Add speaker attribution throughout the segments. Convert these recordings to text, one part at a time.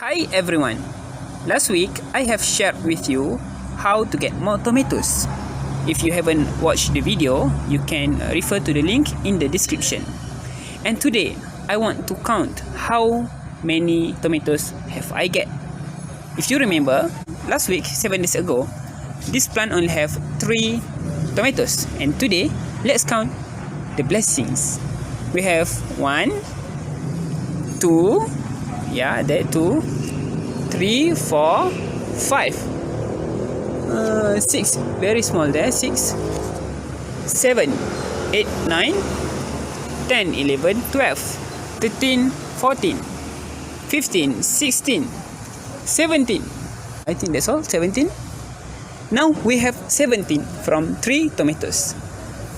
Speaker 1: Hi everyone! Last week I have shared with you how to get more tomatoes. If you haven't watched the video, you can refer to the link in the description. And today I want to count how many tomatoes have I get. If you remember, last week, 7 days ago, this plant only have 3 tomatoes. And today, let's count the blessings. We have 1, 2, yeah, there 2, 3, 4, 5, 6, very small there, 6, 7, 8, 9, 10, 11, 12, 13, 14, 15, 16, 17. I think that's all, 17. Now we have 17 from 3 tomatoes.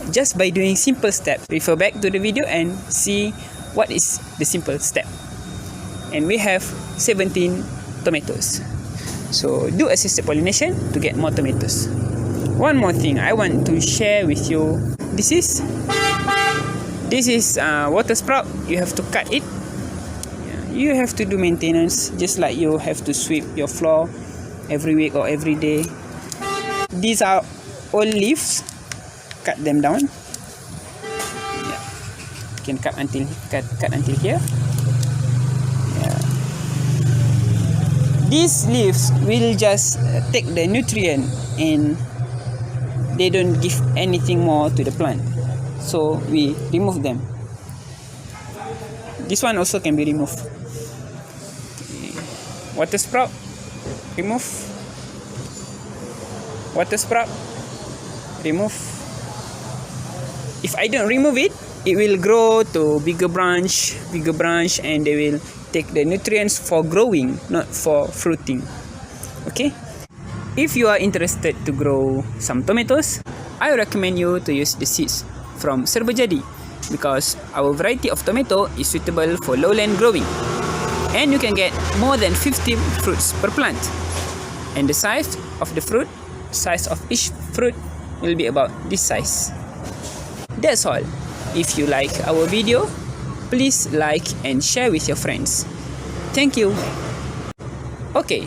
Speaker 1: Just by doing simple step, refer back to the video and see what is the simple step. And we have 17 tomatoes. So do assisted pollination to get more tomatoes. One more thing I want to share with you. This is water sprout. You have to cut it. You have to do maintenance, just like you have to sweep your floor every week or every day. These are all leaves. Cut them down. Yeah. You can cut until here. Yeah. These leaves will just take the nutrient and they don't give anything more to the plant. So we remove them. This one also can be removed. Water sprout, remove. Water sprout, remove. If I don't remove it, it will grow to bigger branch, and they will take the nutrients for growing, not for fruiting. Okay? If you are interested to grow some tomatoes, I recommend you to use the seeds from Serbajadi because our variety of tomato is suitable for lowland growing. And you can get more than 50 fruits per plant. And the size of each fruit will be about this size. That's all. If you like our video, please like and share with your friends. Thank you. Okay,